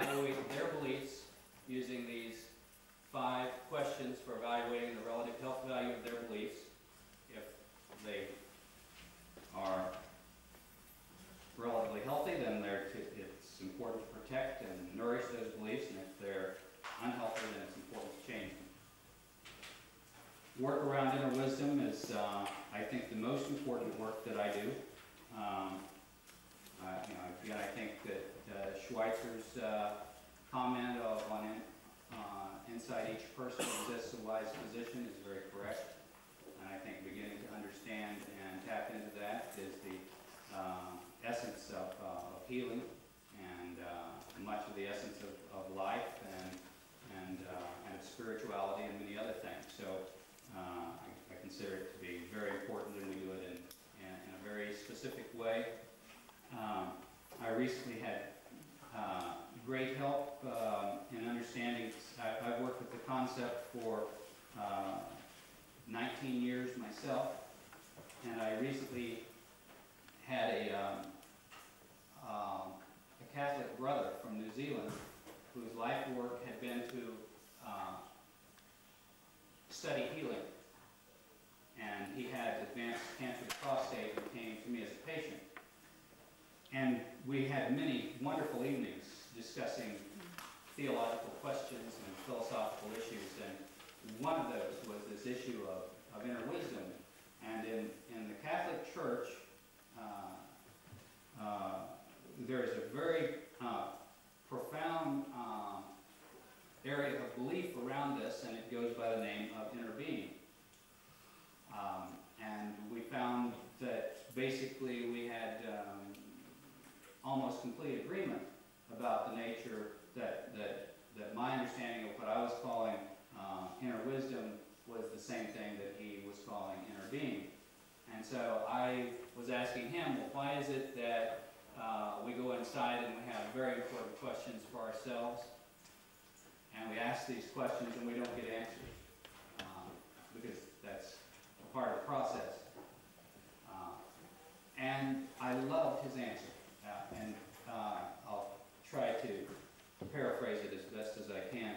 evaluate their beliefs using these 5 questions for evaluating the relative health value of their beliefs. If they are relatively healthy, then it's important to protect and nourish those beliefs, and if they're unhealthy, then it's important to change them. Work around inner wisdom is, I think, the most important work that I do. Again, I think that Schweitzer's comment on inside each person exists a wise physician is very correct. And I think beginning to understand and tap into that is the essence of healing and much of the essence of life and of spirituality and many other things. So I consider it to be very important, and we do it in a very specific way. I recently had great help in understanding. I've worked with the concept for 19 years myself, and I recently had a Catholic brother from New Zealand whose life work had been to study healing. And he had advanced cancer of the prostate and came to me as a patient. And we had many wonderful evenings discussing theological questions and philosophical issues. And one of those was this issue of inner wisdom. And in the Catholic Church, there is a very profound area of belief around this, and it goes by the name of inner being. And we found that basically we had almost complete agreement about the nature that my understanding of what I was calling inner wisdom was the same thing that he was calling inner being. And so I was asking him, well, why is it that we go inside and we have very important questions for ourselves, and we ask these questions and we don't get answers? Because that's a part of the process. And I loved his answer. And I'll try to paraphrase it as best as I can.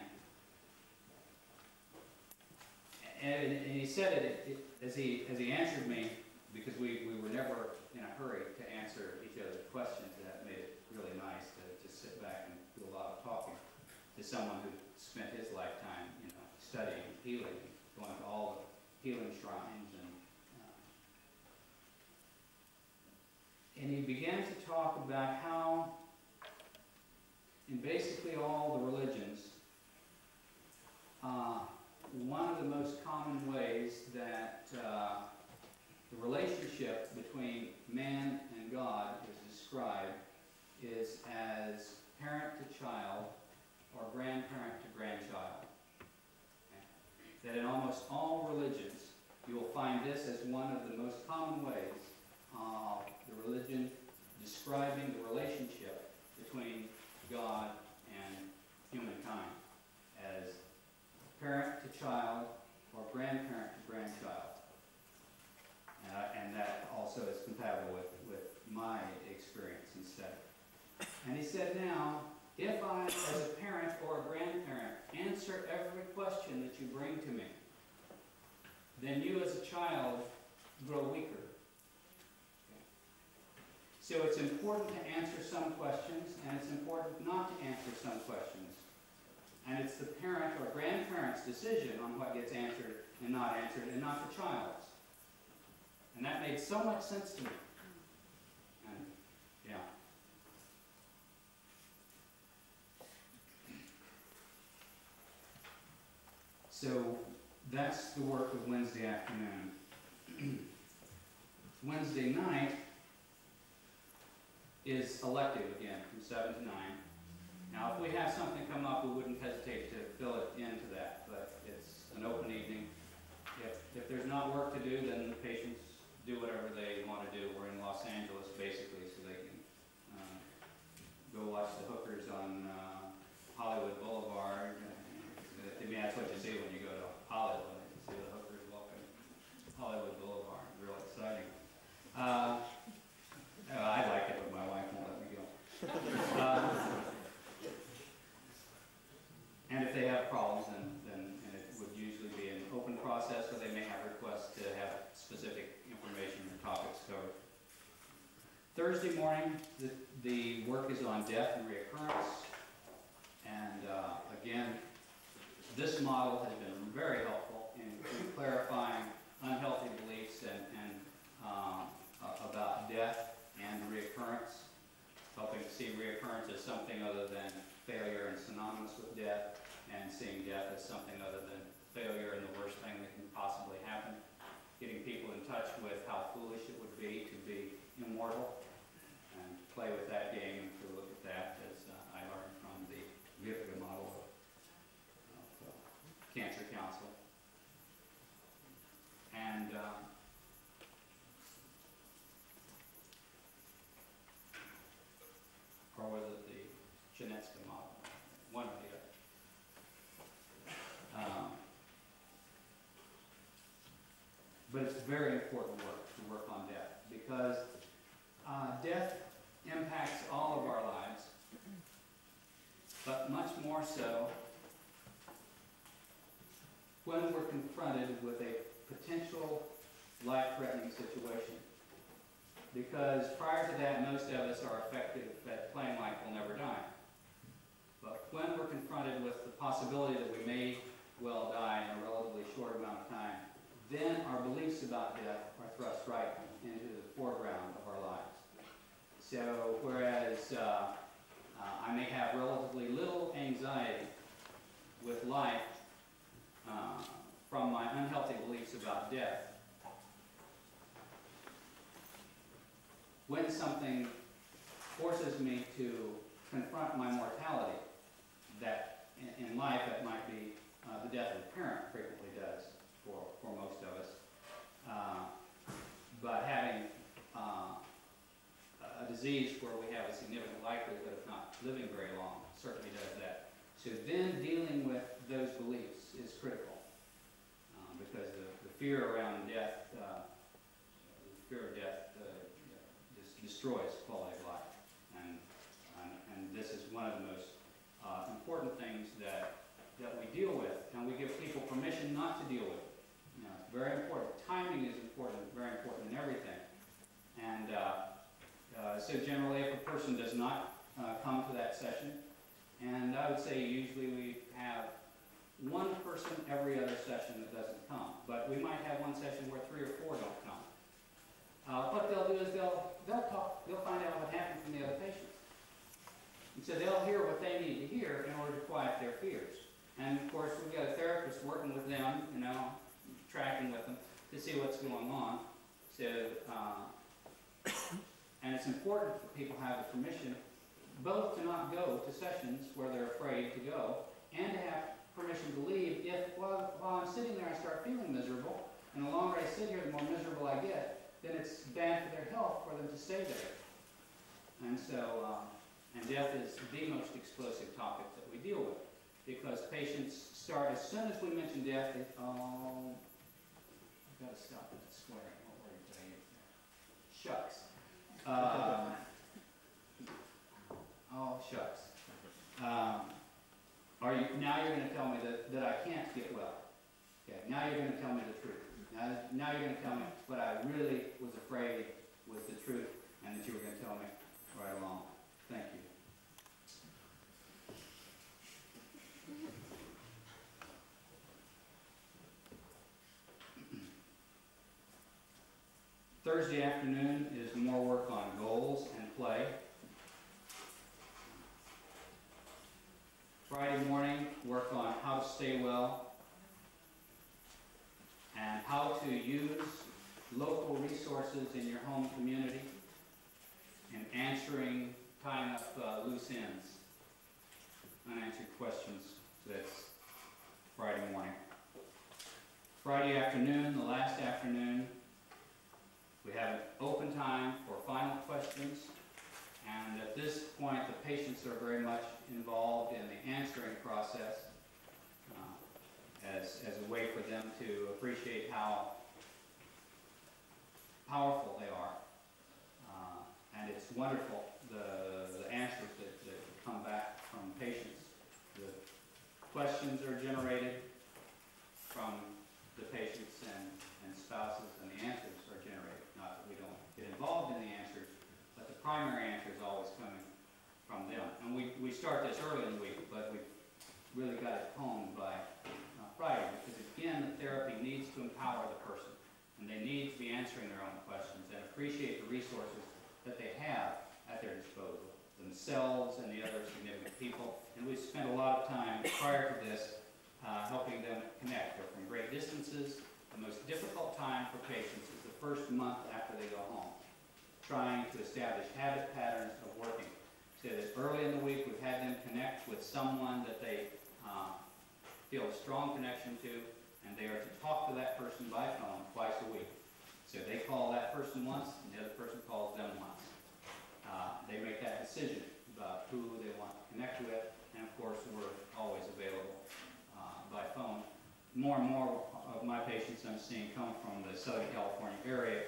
And he said it as he answered me, because we were never in a hurry to answer each other's questions. That made it really nice to just sit back and do a lot of talking to someone who spent his lifetime, studying healing, going to all the healing shrines, and he began to talk about how, in basically all the religions, one of the most common ways that the relationship between man and God is described is as parent to child or grandparent to grandchild. Okay? That in almost all religions, you will find this as one of the most common ways of the religion describing the relationship between God and humankind as parent to child or grandparent to grandchild. And that also is compatible with my experience and study. And he said, now, if I, as a parent or a grandparent, answer every question that you bring to me, then you as a child grow weaker. So it's important to answer some questions, and it's important not to answer some questions. And it's the parent or grandparent's decision on what gets answered, and not the child's. And that made so much sense to me. And, yeah. So that's the work of Wednesday afternoon. Wednesday night is elective again, from 7 to 9. Now, if we have something come up, we wouldn't hesitate to fill it into that, but it's an open evening. If there's not work to do, then the patients do whatever they want to do. We're in Los Angeles, basically, so they can go watch the hookers on Hollywood Boulevard. I mean, that's what you see when you go to Hollywood. You see the hookers walking Hollywood Boulevard. Real exciting. I like it, but my wife won't let me go. so they may have requests to have specific information or topics covered. Thursday morning, the work is on death and reoccurrence. And again, this model has been very helpful in clarifying unhealthy beliefs and about death and reoccurrence, helping to see reoccurrence as something other than failure and synonymous with death, and seeing death as something other than failure and the worst thing that can possibly happen. Getting people in touch with how foolish it would be to be immortal, and play with that game and to look at that as I learned from the Zivny model of cancer counsel. And or was it the Genetska model? One or the other. But it's very important work to work on death, because death impacts all of our lives, but much more so when we're confronted with a potential life-threatening situation. Because prior to that, most of us are effective at playing like we'll never die. But when we're confronted with the possibility that we may well die in a relatively short amount of time, then our beliefs about death are thrust right into the foreground of our lives. So whereas I may have relatively little anxiety with life from my unhealthy beliefs about death, when something forces me to confront my mortality, that in life that might be the death of a parent, frequently does for most of us. But having a disease where we have a significant likelihood of not living very long certainly does that. So then dealing with those beliefs is critical, because the fear around death, the fear of death destroys quality of life. And this is one of the most important things that we deal with, and we give people permission not to deal with it. You know, it's very important. Timing is important, very important in everything. And so generally, if a person does not come to that session, and I would say usually we have one person every other session that doesn't come, but we might have one session where 3 or 4 don't come. What they'll do is they'll talk, they'll find out what happened from the other patients. And so they'll hear what they need to hear in order to quiet their fears. And of course, we've got a therapist working with them, you know, tracking with them to see what's going on. So, and it's important that people have the permission both to not go to sessions where they're afraid to go, and to have permission to leave if, while I'm sitting there, I start feeling miserable, and the longer I sit here, the more miserable I get, then it's bad for their health for them to stay there. And so, and death is the most explosive topic that we deal with, because patients start, as soon as we mention death, they, oh, I've got to stop that swearing. What were you saying? Shucks. Oh, shucks. Now you're going to tell me that I can't get well. Okay, now you're going to tell me the truth. Now you're going to tell me what I really was afraid was the truth, and that you were going to tell me right along. Thank you. Thursday afternoon is more work on goals and play. Friday morning, work on how to stay well and how to use local resources in your home community and tying up loose ends, unanswered questions. So that's Friday morning. Friday afternoon, the last afternoon, we have an open time for final questions. And at this point, the patients are very much involved in the answering process as a way for them to appreciate how powerful they are. And it's wonderful, the answers that come back from patients. The questions are generated from the patients, primary answer is always coming from them. And we start this early in the week, but we've really got it honed by Friday, because again, the therapy needs to empower the person, and they need to be answering their own questions and appreciate the resources that they have at their disposal, themselves and the other significant people. And we've spent a lot of time prior to this helping them connect. They're from great distances. The most difficult time for patients is the first month after they go home, trying to establish habit patterns of working. So that early in the week we've had them connect with someone that they feel a strong connection to, and they are to talk to that person by phone twice a week. So they call that person once, and the other person calls them once. They make that decision about who they want to connect with, and of course we're always available by phone. More and more of my patients I'm seeing come from the Southern California area.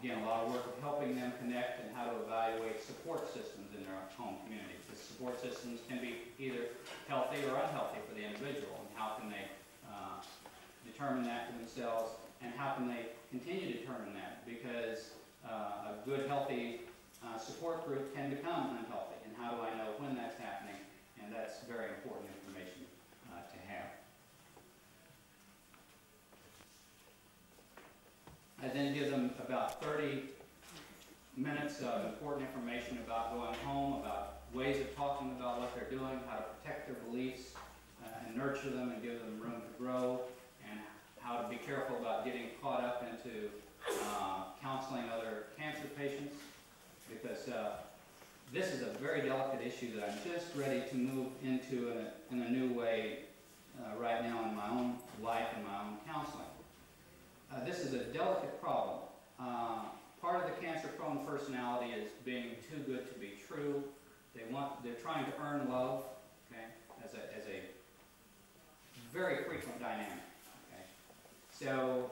Again, a lot of work of helping them connect and how to evaluate support systems in their home community. The support systems can be either healthy or unhealthy for the individual, and how can they determine that for themselves, and how can they continue to determine that, because a good, healthy support group can become unhealthy, and how do I know when that's happening? And that's very important information to have. I then give them about 30 minutes of important information about going home, about ways of talking about what they're doing, how to protect their beliefs and nurture them and give them room to grow, and how to be careful about getting caught up into counseling other cancer patients, because this is a very delicate issue that I'm just ready to move into in a new way right now in my own life and my own counseling. This is a delicate problem. Part of the cancer-prone personality is being too good to be true. They're trying to earn love, okay, as a very frequent dynamic. Okay? So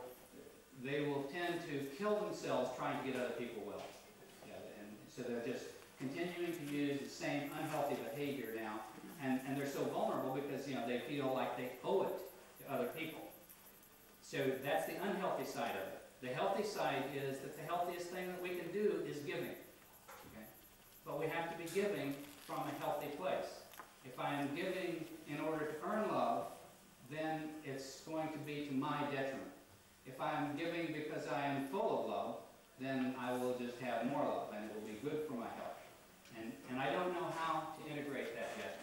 they will tend to kill themselves trying to get other people well. Yeah, and so they're just continuing to use the same unhealthy behavior now, and they're so vulnerable because they feel like they owe it to other people. So that's the unhealthy side of it. The healthy side is that the healthiest thing that we can do is giving. Okay? But we have to be giving from a healthy place. If I am giving in order to earn love, then it's going to be to my detriment. If I am giving because I am full of love, then I will just have more love, and it will be good for my health. And I don't know how to integrate that yet.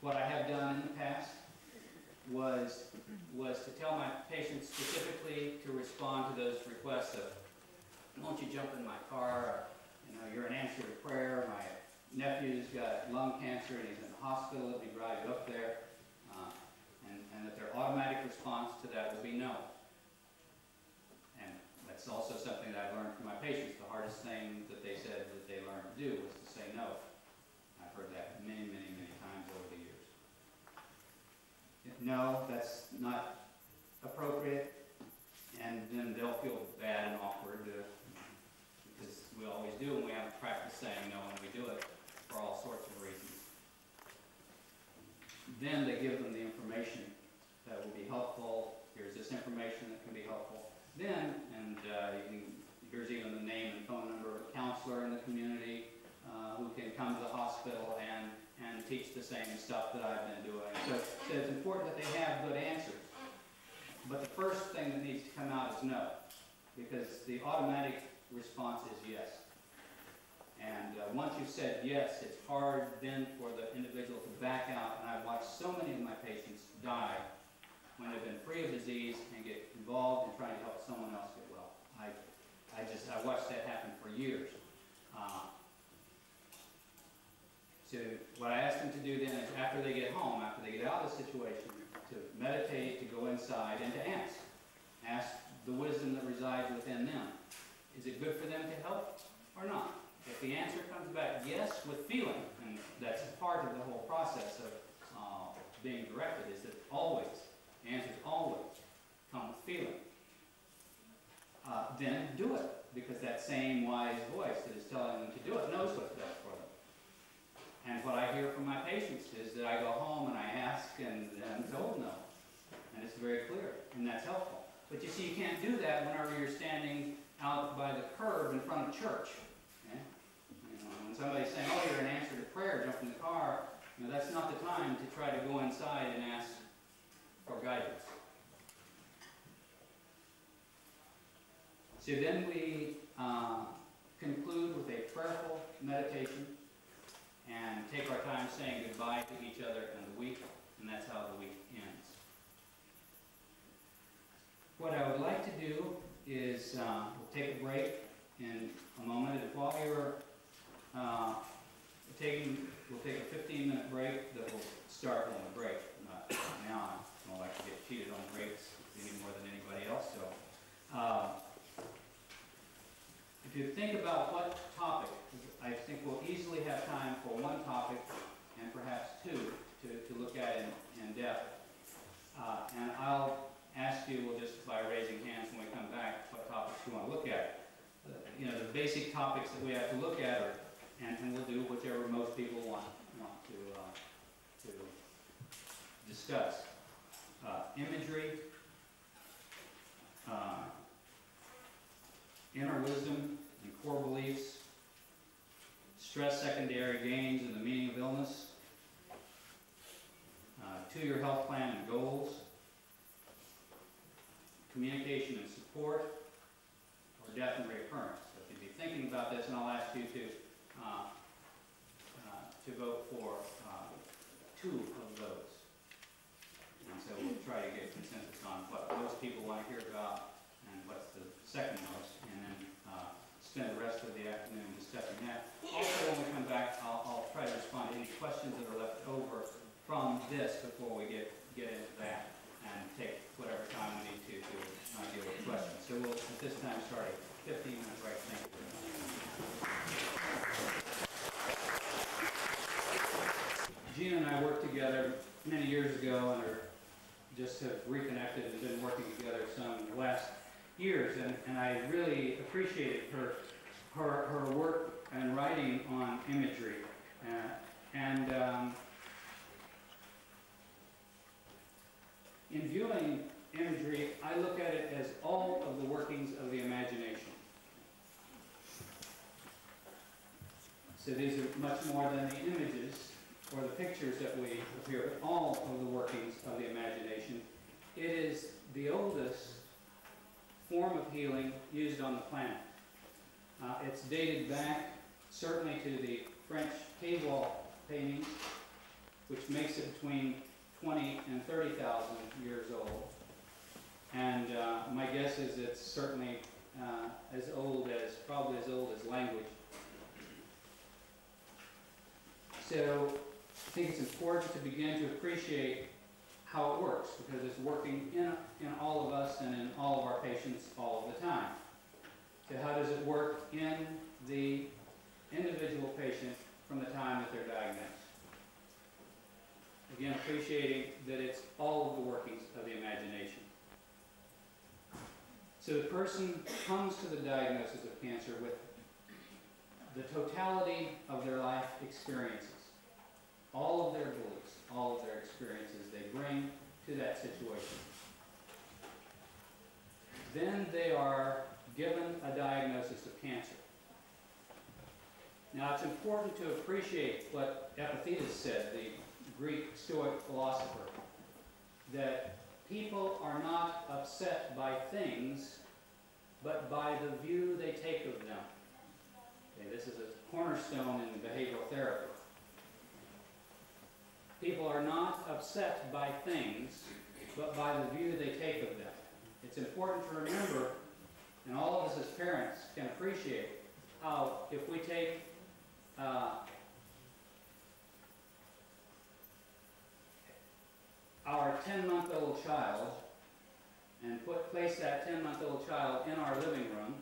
What I have done in the past was to tell my patients specifically to respond to those requests of, won't you jump in my car, or, you're an answer to prayer, my nephew's got lung cancer and he's in the hospital, let me drive you up there, and that their automatic response to that will be no. And that's also something that I learned from my patients. The hardest thing that they said that they learned to do was to say no. I've heard that many, many, many times over the years. No, that's not appropriate, and then they'll feel bad and awkward because we always do, and we have to practice saying no when we do it for all sorts of reasons. Then they give them the information that will be helpful. Here's this information that can be helpful. Then, and here's even the name and phone number of a counselor in the community who can come to the hospital and teach the same stuff that I've been doing. So it's important that they have good answers. But the first thing that needs to come out is no, because the automatic response is yes. And once you've said yes, it's hard then for the individual to back out. And I've watched so many of my patients die when they've been free of disease and get involved in trying to help someone else get well. I watched that happen for years. So what I ask them to do then is, after they get home, after they get out of the situation, to meditate, to go inside, and to ask. Ask the wisdom that resides within them. Is it good for them to help or not? If the answer comes back yes with feeling, and that's part of the whole process of being directed, is that always, the answers always come with feeling. Then do it, because that same wise voice that is telling them to do it knows what's best for them. And what I hear from my patients is that I go home and I ask and I'm told no. And it's very clear, and that's helpful. But you see, you can't do that whenever you're standing out by the curb in front of church. Okay? When somebody's saying, oh, you're an answer to prayer, jump in the car, that's not the time to try to go inside and ask for guidance. So then we conclude with a prayerful meditation and take our time saying goodbye to each other and the week, and that's how the week ends. What I would like to do is we'll take a break in a moment, and while you're we'll take a 15-minute break that will start when we break. Not now. I don't like to get cheated on breaks any more than anybody else. So, if you think about what topic, I think we'll easily have time for one topic and perhaps two to look at in depth. And I'll ask you, just by raising hands when we come back, what topics you want to look at. The basic topics that we have to look at are, and we'll do whichever most people want to discuss. Imagery, inner wisdom and core beliefs, stress secondary gains and the meaning of illness, 2-year health plan and goals, communication and support, or death and reoccurrence. So if you'd be thinking about this, and I'll ask you to vote for 2 of those. And so we'll try to get consensus on what most people want to hear about and what's the second most, and then spend the rest of the afternoon discussing that. Also, when we come back, I'll try to respond to any questions that are left over from this before we get into that, and take whatever time we need to deal with questions. So we'll, at this time, start a 15-minute break. Thank you very much. Gina and I worked together many years ago, and just have reconnected and been working together some in the last years, and I really appreciated her work and writing on imagery, in viewing imagery, I look at it as all of the workings of the imagination. So these are much more than the images or the pictures that we appear, but all of the workings of the imagination. It is the oldest form of healing used on the planet. It's dated back certainly to the French cave wall paintings, which makes it between 20 and 30,000 years old. And my guess is it's certainly probably as old as language. So I think it's important to begin to appreciate how it works, because it's working in all of us and in all of our patients all of the time. So how does it work in the individual patient from the time that they're diagnosed? Again, appreciating that it's all of the workings of the imagination. So the person comes to the diagnosis of cancer with the totality of their life experiences. All of their beliefs, all of their experiences they bring to that situation. Then they are given a diagnosis of cancer. Now it's important to appreciate what Epictetus said, the Greek Stoic philosopher, that people are not upset by things, but by the view they take of them. Okay, this is a cornerstone in behavioral therapy. People are not upset by things, but by the view they take of them. It's important to remember, and all of us as parents can appreciate, how if we take our 10-month-old child and place that 10-month-old child in our living room,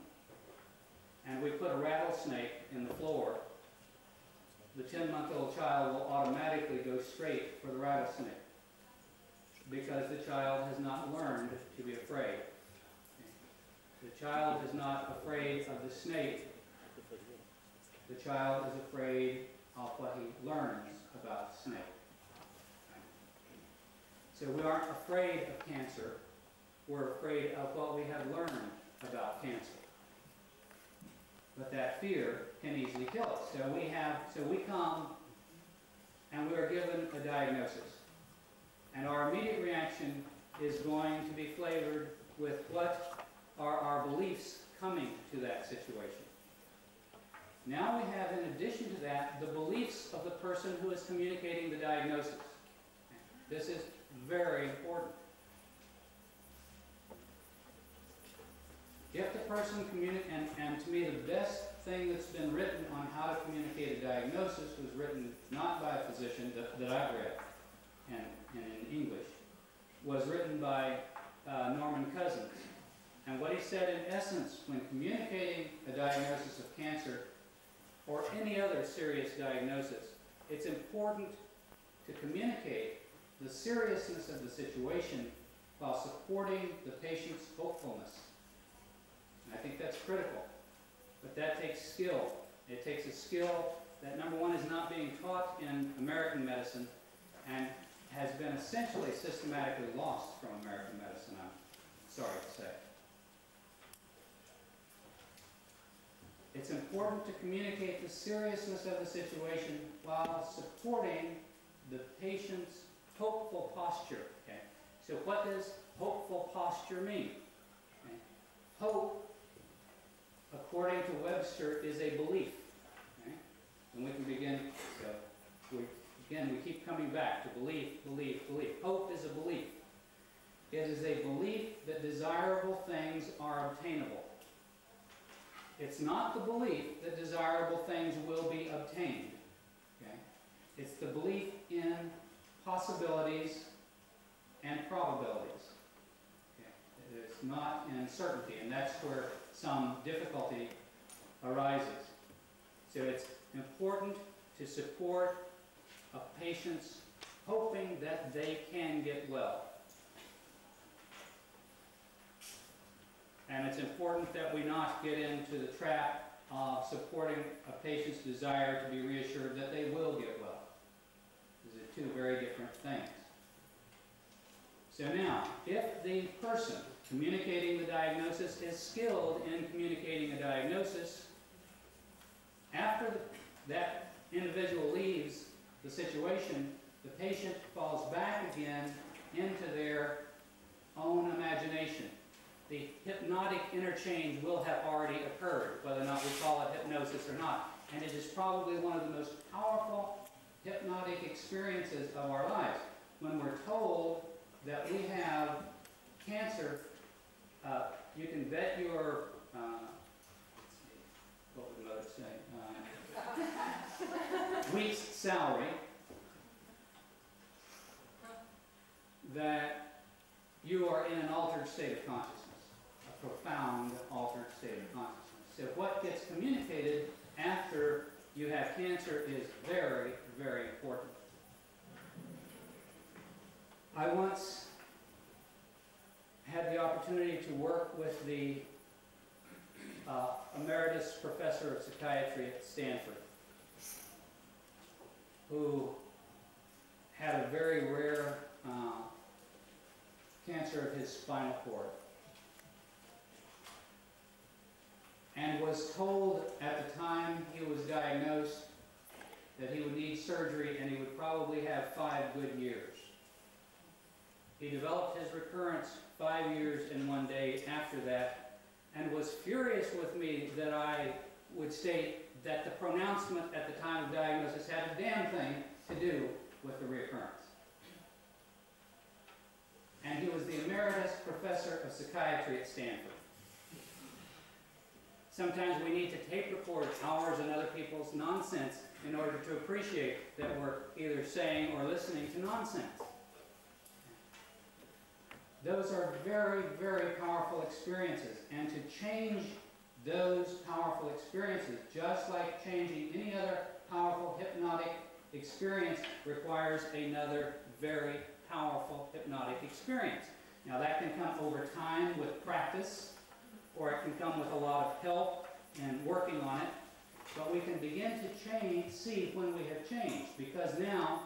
and we put a rattlesnake in the floor, the 10-month-old child will automatically go straight for the rattlesnake, because the child has not learned to be afraid. The child is not afraid of the snake. The child is afraid of what he learns about the snake. So we aren't afraid of cancer. We're afraid of what we have learned about cancer. but that fear can easily kill us. So we come and we are given a diagnosis. And our immediate reaction is going to be flavored with what are our beliefs coming to that situation. Now we have, in addition to that, the beliefs of the person who is communicating the diagnosis. This is very important. If the person and to me the best thing that's been written on how to communicate a diagnosis was written not by a physician that I've read, and in English, was written by Norman Cousins. And what he said in essence, when communicating a diagnosis of cancer or any other serious diagnosis, it's important to communicate the seriousness of the situation while supporting the patient's hopefulness. And I think that's critical. But that takes skill. It takes a skill that, number one, is not being taught in American medicine and has been essentially systematically lost from American medicine, I'm sorry to say. It's important to communicate the seriousness of the situation while supporting the patient's hopeful posture. Okay? So what does hopeful posture mean? Okay? Hope, according to Webster, is a belief. Okay? And we can begin, so we keep coming back to belief, belief, belief. Hope is a belief. It is a belief that desirable things are obtainable. It's not the belief that desirable things will be obtained. Okay? It's the belief in possibilities and probabilities. Okay? It's not in certainty, and that's where some difficulty arises. So it's important to support a patient's hoping that they can get well. And it's important that we not get into the trap of supporting a patient's desire to be reassured that they will get well. These are two very different things. So now, if the person communicating the diagnosis is skilled in communicating a diagnosis, after that individual leaves the situation, the patient falls back again into their own imagination. The hypnotic interchange will have already occurred, whether or not we call it hypnosis or not. And it is probably one of the most powerful hypnotic experiences of our lives. When we're told that we have cancer, you can bet your, what would Mother say, week's salary that you are in an altered state of consciousness. Profound altered state of consciousness. So what gets communicated after you have cancer is very, very important. I once had the opportunity to work with the emeritus professor of psychiatry at Stanford, who had a very rare cancer of his spinal cord, and was told at the time he was diagnosed that he would need surgery and he would probably have 5 good years. He developed his recurrence 5 years and 1 day after that, and was furious with me that I would state that the pronouncement at the time of diagnosis had a damn thing to do with the recurrence. And he was the emeritus professor of psychiatry at Stanford. Sometimes we need to tape record ours and other people's nonsense in order to appreciate that we're either saying or listening to nonsense. Those are very, very powerful experiences. And to change those powerful experiences, just like changing any other powerful hypnotic experience, requires another very powerful hypnotic experience. Now that can come over time with practice, or it can come with a lot of help and working on it. But we can begin to change, see when we have changed, because now